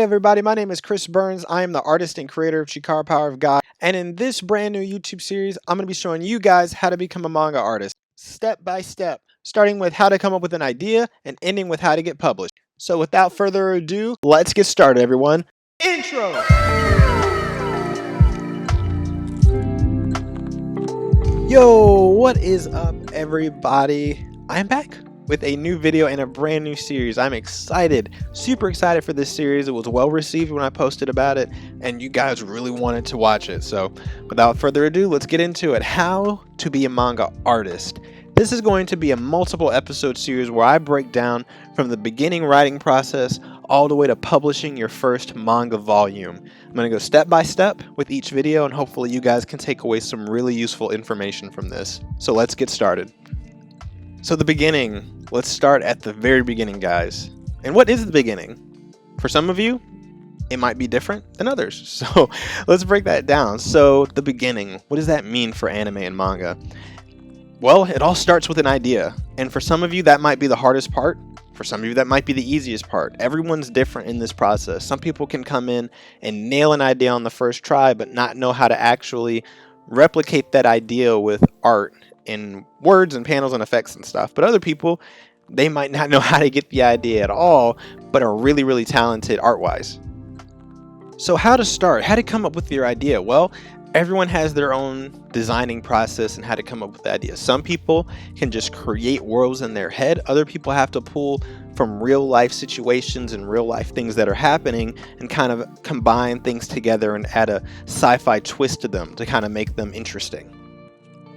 everybody, my name is Chris Burns. I am the artist and creator of Chikara Power of God. And in this brand new YouTube series, I'm going to be showing you guys how to become a manga artist, step by step, starting with how to come up with an idea and ending with how to get published. So without further ado, let's get started, everyone. Intro! Yo, what is up, everybody? I'm back with a new video and a brand new series. I'm excited, super excited for this series. It was well received when I posted about it, and you guys really wanted to watch it. So without further ado, let's get into it. How to be a manga artist. This is going to be a multiple episode series where I break down from the beginning writing process all the way to publishing your first manga volume. I'm going to go step by step with each video, and hopefully you guys can take away some really useful information from this. So let's get started. So the beginning, let's start at the very beginning, guys. And what is the beginning? For some of you, it might be different than others. So let's break that down. So the beginning, what does that mean for anime and manga? Well, it all starts with an idea. And for some of you, that might be the hardest part. For some of you, that might be the easiest part. Everyone's different in this process. Some people can come in and nail an idea on the first try, but not know how to actually replicate that idea with art in words and panels and effects and stuff. But other people, they might not know how to get the idea at all, but are really, really talented art-wise. So how to start? How to come up with your idea? Well, everyone has their own designing process and how to come up with the idea. Some people can just create worlds in their head. Other people have to pull from real life situations and real life things that are happening and kind of combine things together and add a sci-fi twist to them to kind of make them interesting.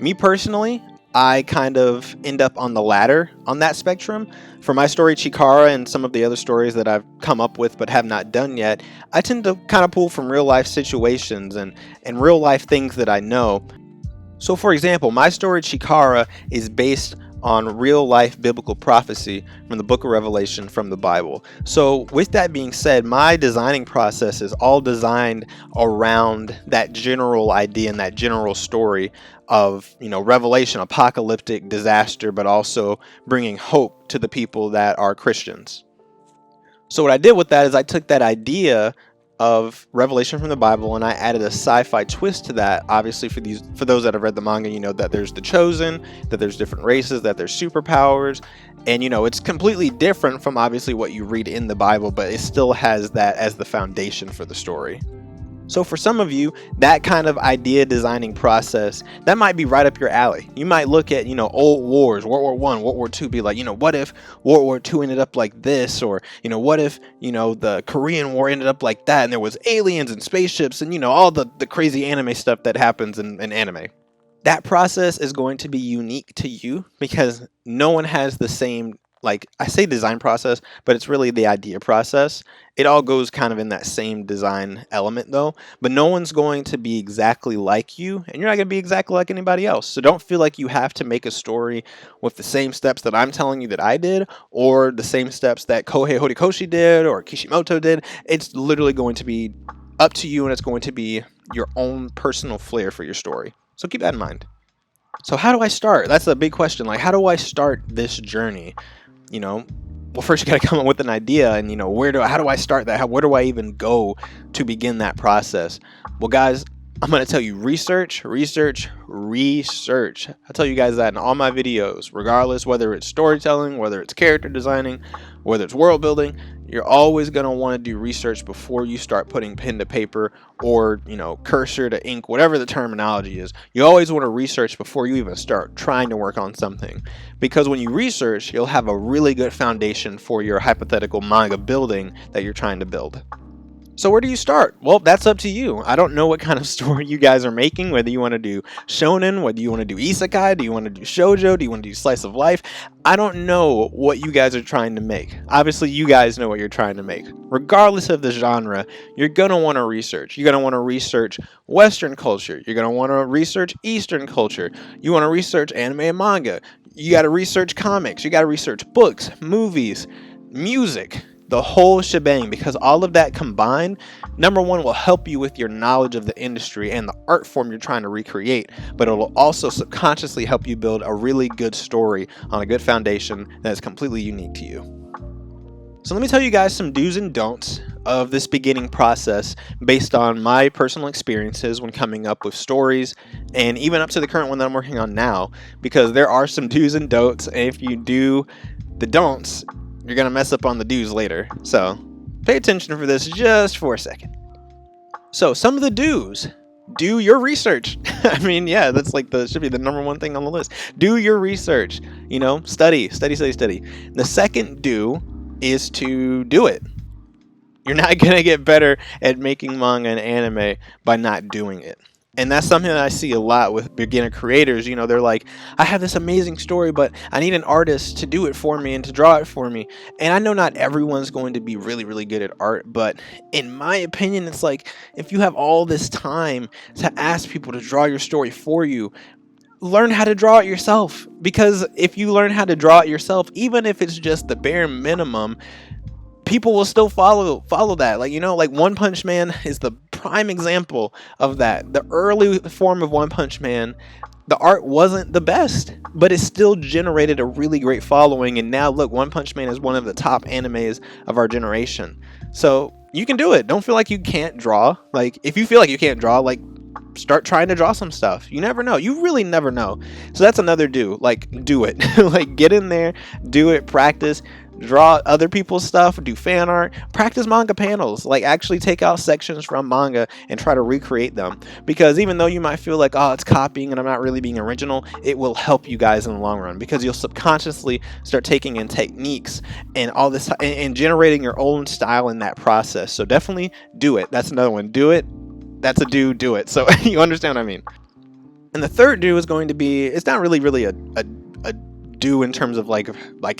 Me personally, I kind of end up on the latter on that spectrum. For my story, Chikara, and some of the other stories that I've come up with but have not done yet, I tend to kind of pull from real life situations and real life things that I know. So for example, my story, Chikara, is based on real life biblical prophecy from the book of Revelation from the Bible. So with that being said, my designing process is all designed around that general idea and that general story of, Revelation, apocalyptic disaster, but also bringing hope to the people that are Christians. So what I did with that is I took that idea of Revelation from the Bible and I added a sci-fi twist to that. Obviously for those that have read the manga, you know that there's the chosen, that there's different races, that there's superpowers, and it's completely different from obviously what you read in the Bible, but it still has that as the foundation for the story. So for some of you, that kind of idea designing process, that might be right up your alley. You might look at, old wars, World War I, World War II, be like, what if World War II ended up like this? Or, what if, the Korean War ended up like that and there was aliens and spaceships and, all the crazy anime stuff that happens in anime. That process is going to be unique to you because no one has the same, like I say design process, but it's really the idea process. It all goes kind of in that same design element though, but no one's going to be exactly like you and you're not going to be exactly like anybody else. So don't feel like you have to make a story with the same steps that I'm telling you that I did or the same steps that Kohei Horikoshi did or Kishimoto did. It's literally going to be up to you and it's going to be your own personal flair for your story. So keep that in mind. So how do I start? That's a big question. Like, how do I start this journey? Well, first you got to come up with an idea and, how do I start that? Where do I even go to begin that process? Well, guys, I'm going to tell you research. I tell you guys that in all my videos, regardless whether it's storytelling, whether it's character designing, whether it's world building, you're always going to want to do research before you start putting pen to paper or, cursor to ink, whatever the terminology is. You always want to research before you even start trying to work on something. Because when you research, you'll have a really good foundation for your hypothetical manga building that you're trying to build. So where do you start? Well, that's up to you. I don't know what kind of story you guys are making, whether you want to do shonen, whether you want to do isekai, do you want to do shoujo, do you want to do slice of life? I don't know what you guys are trying to make. Obviously, you guys know what you're trying to make. Regardless of the genre, you're going to want to research. You're going to want to research Western culture. You're going to want to research Eastern culture. You want to research anime and manga. You got to research comics. You got to research books, movies, music. The whole shebang, because all of that combined, number one, will help you with your knowledge of the industry and the art form you're trying to recreate, but it will also subconsciously help you build a really good story on a good foundation that is completely unique to you. So let me tell you guys some do's and don'ts of this beginning process based on my personal experiences when coming up with stories, and even up to the current one that I'm working on now, because there are some do's and don'ts, and if you do the don'ts, you're going to mess up on the do's later. So pay attention for this just for a second. So some of the do's: do your research. I mean, yeah, that's like should be the number one thing on the list. Do your research. Study. The second do is to do it. You're not gonna get better at making manga and anime by not doing it. And that's something that I see a lot with beginner creators. They're like, I have this amazing story, but I need an artist to do it for me and to draw it for me. And I know not everyone's going to be really, really good at art, but in my opinion, it's like, if you have all this time to ask people to draw your story for you, learn how to draw it yourself. Because if you learn how to draw it yourself, even if it's just the bare minimum, people will still follow that. Like One Punch Man is the prime example of that. The early form of One Punch Man, the art wasn't the best, but it still generated a really great following. And now look, One Punch Man is one of the top animes of our generation. So you can do it. Don't feel like you can't draw. Like, if you feel like you can't draw, like, start trying to draw some stuff. You never know. You really never know. So that's another do. Like, do it. Like, get in there, do it, practice, draw other people's stuff, do fan art, practice manga panels. Like, actually take out sections from manga and try to recreate them. Because even though you might feel like, oh, it's copying and I'm not really being original, it will help you guys in the long run, because you'll subconsciously start taking in techniques and all this and generating your own style in that process. So definitely do it. That's another one. Do it. That's a do it. So you understand what I mean. And the third do is going to be, it's not really a do in terms of like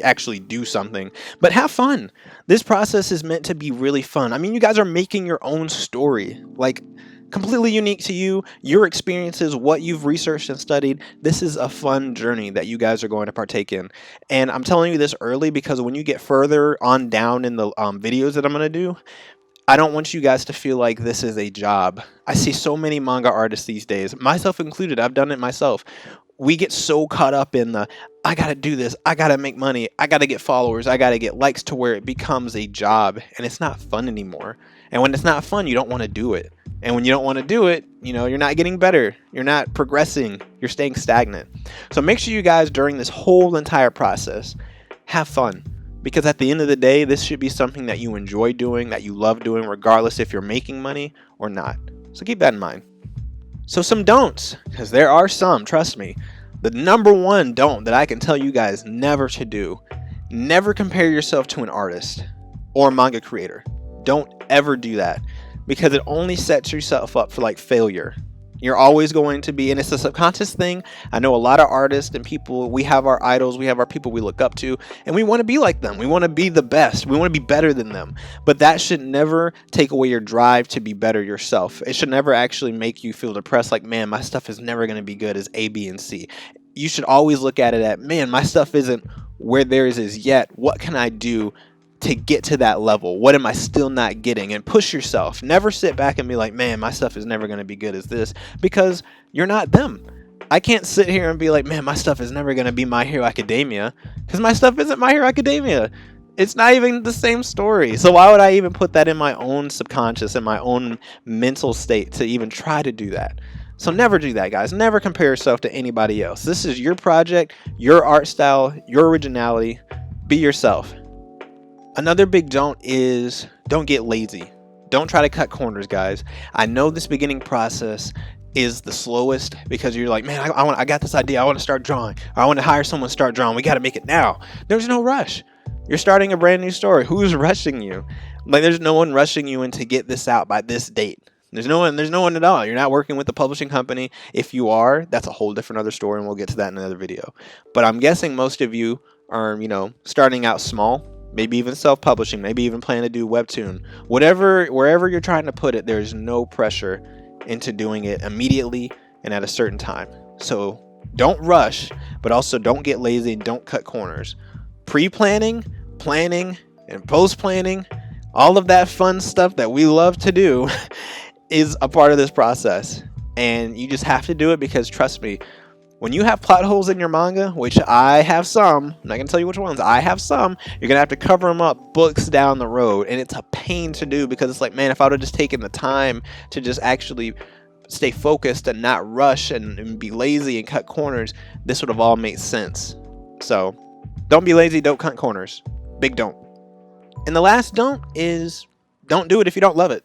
actually do something, but have fun. This process is meant to be really fun. I mean, you guys are making your own story, like completely unique to you, your experiences, what you've researched and studied. This is a fun journey that you guys are going to partake in. And I'm telling you this early because when you get further on down in the videos that I'm going to do, I don't want you guys to feel like this is a job. I see so many manga artists these days, myself included. I've done it myself. We get so caught up in the, I gotta do this, I gotta make money, I gotta get followers, I gotta get likes, to where it becomes a job and it's not fun anymore. And when it's not fun, you don't want to do it. And when you don't want to do it, you're not getting better, you're not progressing, you're staying stagnant. So make sure you guys, during this whole entire process, have fun. Because at the end of the day, this should be something that you enjoy doing, that you love doing, regardless if you're making money or not. So keep that in mind. So some don'ts, because there are some, trust me. The number one don't that I can tell you guys never to do: never compare yourself to an artist or a manga creator. Don't ever do that, because it only sets yourself up for failure. You're always going to be, and it's a subconscious thing. I know a lot of artists and people, we have our idols, we have our people we look up to, and we want to be like them. We want to be the best. We want to be better than them. But that should never take away your drive to be better yourself. It should never actually make you feel depressed, like, man, my stuff is never going to be good as A, B, and C. You should always look at it at, man, my stuff isn't where theirs is yet. What can I do to get to that level? What am I still not getting? And push yourself. Never sit back and be like, man, my stuff is never going to be good as this, because you're not them. I can't sit here and be like, man, my stuff is never going to be My Hero Academia, because my stuff isn't My Hero Academia. It's not even the same story. So why would I even put that in my own subconscious, in my own mental state, to even try to do that? So never do that, guys. Never compare yourself to anybody else. This is your project, your art style, your originality. Be yourself. Another big don't is, don't get lazy. Don't try to cut corners, guys. I know this beginning process is the slowest, because you're like, man, I got this idea. I want to start drawing. Or I want to hire someone to start drawing. We got to make it now. There's no rush. You're starting a brand new story. Who's rushing you? Like, there's no one rushing you in to get this out by this date. There's no one at all. You're not working with a publishing company. If you are, that's a whole different other story, and we'll get to that in another video. But I'm guessing most of you are, starting out small. Maybe even self-publishing, maybe even plan to do webtoon. Wherever you're trying to put it, there's no pressure into doing it immediately and at a certain time. So don't rush, but also don't get lazy and don't cut corners. Pre-planning, planning, and post-planning, all of that fun stuff that we love to do is a part of this process. And you just have to do it, because trust me, When you have plot holes in your manga, which I have some, I'm not going to tell you which ones, I have some, you're going to have to cover them up books down the road. And it's a pain to do because it's like, man, if I would have just taken the time to just actually stay focused and not rush and be lazy and cut corners, this would have all made sense. So don't be lazy, don't cut corners. Big don't. And the last don't is don't do it if you don't love it.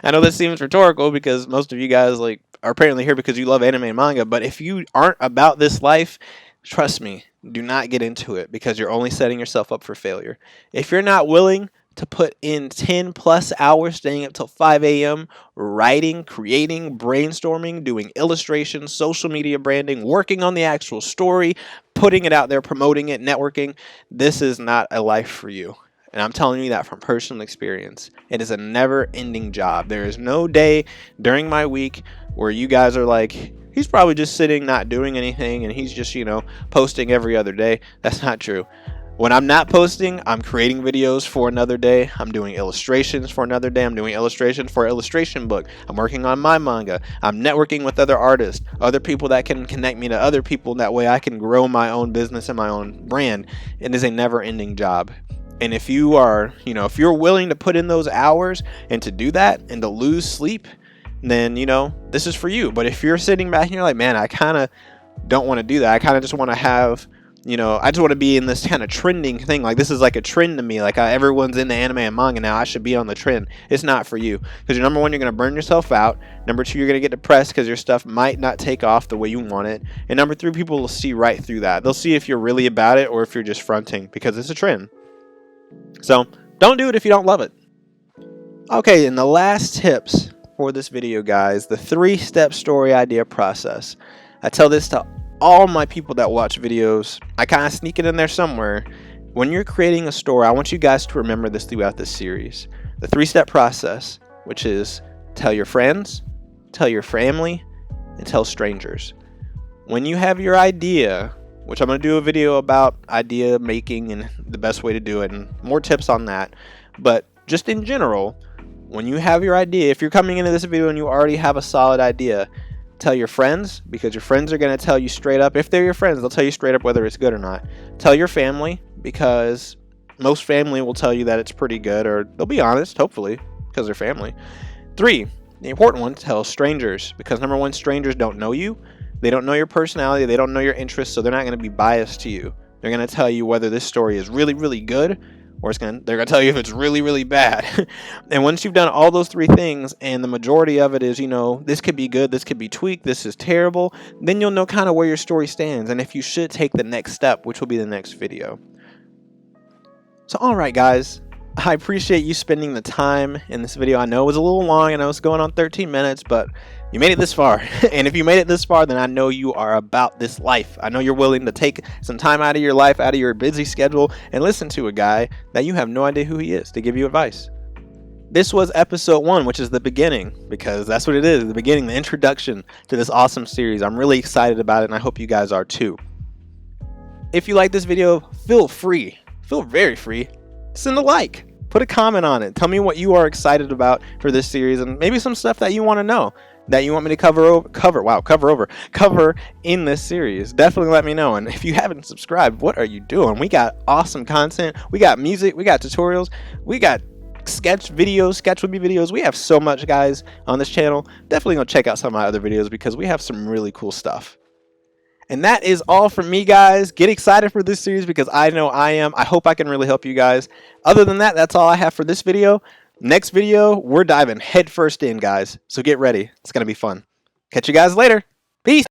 I know this seems rhetorical because most of you guys like are apparently here because you love anime and manga, but if you aren't about this life, trust me, do not get into it because you're only setting yourself up for failure. If you're not willing to put in 10 plus hours staying up till 5 a.m. writing, creating, brainstorming, doing illustrations, social media branding, working on the actual story, putting it out there, promoting it, networking, this is not a life for you. And I'm telling you that from personal experience. It is a never-ending job. There is no day during my week where you guys are like, he's probably just sitting not doing anything and he's just, posting every other day. That's not true. When I'm not posting, I'm creating videos for another day. I'm doing illustrations for another day. I'm doing illustrations for an illustration book. I'm working on my manga. I'm networking with other artists, other people that can connect me to other people. That way I can grow my own business and my own brand. It is a never-ending job. And if you are, if you're willing to put in those hours and to do that and to lose sleep, then, this is for you. But if you're sitting back and you're like, man, I kind of don't want to do that. I kind of just want to have, I just want to be in this kind of trending thing. Like this is like a trend to me. Like everyone's into anime and manga now. I should be on the trend. It's not for you. Because number one, you're going to burn yourself out. Number two, you're going to get depressed because your stuff might not take off the way you want it. And number three, people will see right through that. They'll see if you're really about it or if you're just fronting because it's a trend. So don't do it if you don't love it. Okay, and the last tips for this video, guys, the 3-step story idea process. I tell this to all my people that watch videos. I kind of sneak it in there somewhere. When you're creating a story, I want you guys to remember this throughout this series. The 3-step process, which is tell your friends, tell your family, and tell strangers. When you have your idea, which I'm going to do a video about idea making and the best way to do it and more tips on that. But just in general, when you have your idea, if you're coming into this video and you already have a solid idea, tell your friends because your friends are going to tell you straight up. If they're your friends, they'll tell you straight up whether it's good or not. Tell your family because most family will tell you that it's pretty good, or they'll be honest, hopefully, because they're family. 3, the important one, tell strangers because number one, strangers don't know you. They don't know your personality. They don't know your interests, so they're not going to be biased to you. They're going to tell you whether this story is really, really good, or they're going to tell you if it's really, really bad. And once you've done all those 3 things, and the majority of it is, this could be good, this could be tweaked, this is terrible, then you'll know kind of where your story stands, and if you should take the next step, which will be the next video. So, all right, guys. I appreciate you spending the time in this video. I know it was a little long. I know it's going on 13 minutes, but you made it this far. And if you made it this far, then I know you are about this life. I know you're willing to take some time out of your life, out of your busy schedule, and listen to a guy that you have no idea who he is to give you advice. This was episode 1, which is the beginning, because that's what it is, the beginning, the introduction to this awesome series. I'm really excited about it, and I hope you guys are too. If you like this video, feel very free, send a like. Put a comment on it. Tell me what you are excited about for this series and maybe some stuff that you want to know that you want me to cover in this series. Definitely let me know. And if you haven't subscribed, what are you doing? We got awesome content. We got music. We got tutorials. We got sketch with me videos. We have so much, guys, on this channel. Definitely go check out some of my other videos because we have some really cool stuff. And that is all from me, guys. Get excited for this series because I know I am. I hope I can really help you guys. Other than that, that's all I have for this video. Next video, we're diving headfirst in, guys. So get ready. It's going to be fun. Catch you guys later. Peace.